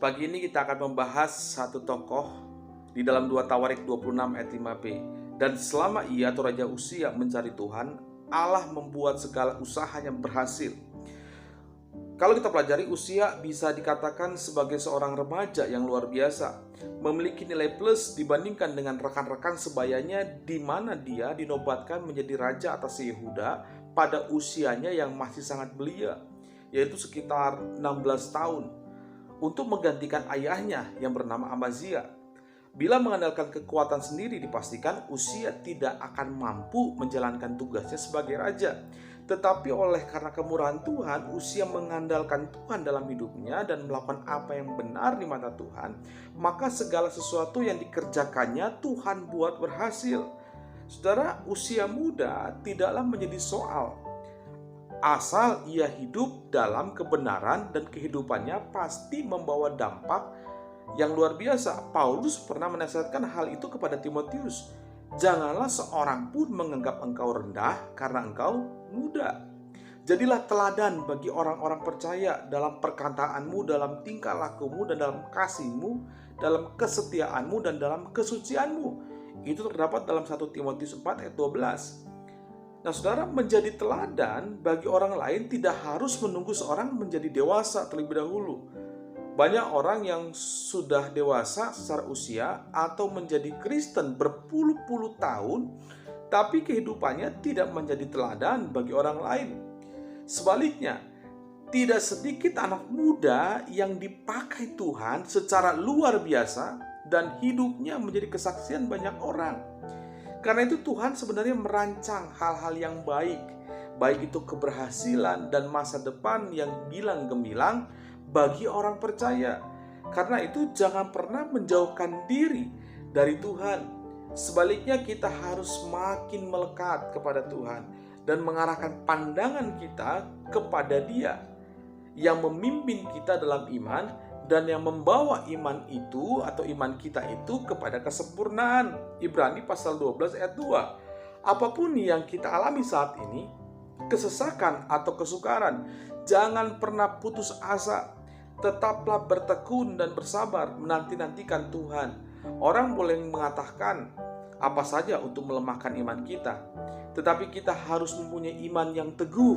Pagi ini kita akan membahas satu tokoh di dalam 2 Tawarik 26 ayat 5b. Dan selama ia atau Raja Uzia mencari Tuhan, Allah membuat segala usahanya berhasil. Kalau kita pelajari, Uzia bisa dikatakan sebagai seorang remaja yang luar biasa, memiliki nilai plus dibandingkan dengan rekan-rekan sebayanya, di mana dia dinobatkan menjadi raja atas Yehuda pada usianya yang masih sangat belia, yaitu sekitar 16 tahun, untuk menggantikan ayahnya yang bernama Amazia. Bila mengandalkan kekuatan sendiri, dipastikan Uzia tidak akan mampu menjalankan tugasnya sebagai raja. Tetapi oleh karena kemurahan Tuhan, Uzia mengandalkan Tuhan dalam hidupnya dan melakukan apa yang benar di mata Tuhan, maka segala sesuatu yang dikerjakannya Tuhan buat berhasil. Saudara, usia muda tidaklah menjadi soal, asal ia hidup dalam kebenaran dan kehidupannya pasti membawa dampak yang luar biasa. Paulus pernah menasihatkan hal itu kepada Timotius. Janganlah seorang pun menganggap engkau rendah karena engkau muda. Jadilah teladan bagi orang-orang percaya dalam perkataanmu, dalam tingkah lakumu, dan dalam kasihmu, dalam kesetiaanmu, dan dalam kesucianmu. Itu terdapat dalam 1 Timotius 4 ayat 12. Nah, saudara, menjadi teladan bagi orang lain tidak harus menunggu seorang menjadi dewasa terlebih dahulu. Banyak orang yang sudah dewasa secara usia atau menjadi Kristen berpuluh-puluh tahun, tapi kehidupannya tidak menjadi teladan bagi orang lain. Sebaliknya, tidak sedikit anak muda yang dipakai Tuhan secara luar biasa dan hidupnya menjadi kesaksian banyak orang. Karena itu Tuhan sebenarnya merancang hal-hal yang baik itu keberhasilan dan masa depan yang gilang gemilang bagi orang percaya. Karena itu jangan pernah menjauhkan diri dari Tuhan. Sebaliknya kita harus makin melekat kepada Tuhan dan mengarahkan pandangan kita kepada Dia yang memimpin kita dalam iman dan yang membawa iman itu atau iman kita itu kepada kesempurnaan. Ibrani pasal 12 ayat 2. Apapun yang kita alami saat ini, kesesakan atau kesukaran, jangan pernah putus asa. Tetaplah bertekun dan bersabar menanti-nantikan Tuhan. Orang boleh mengatakan apa saja untuk melemahkan iman kita, tetapi kita harus mempunyai iman yang teguh.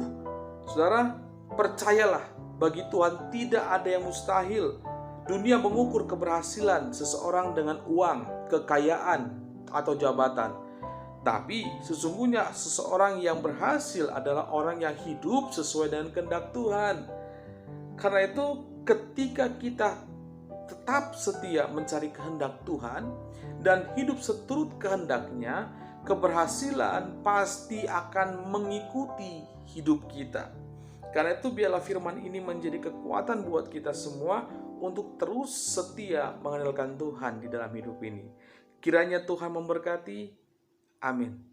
Saudara, percayalah, bagi Tuhan tidak ada yang mustahil. Dunia mengukur keberhasilan seseorang dengan uang, kekayaan, atau jabatan. Tapi sesungguhnya seseorang yang berhasil adalah orang yang hidup sesuai dengan kehendak Tuhan. Karena itu ketika kita tetap setia mencari kehendak Tuhan dan hidup seturut kehendaknya, keberhasilan pasti akan mengikuti hidup kita. Karena itu biarlah firman ini menjadi kekuatan buat kita semua untuk terus setia mengandalkan Tuhan di dalam hidup ini. Kiranya Tuhan memberkati. Amin.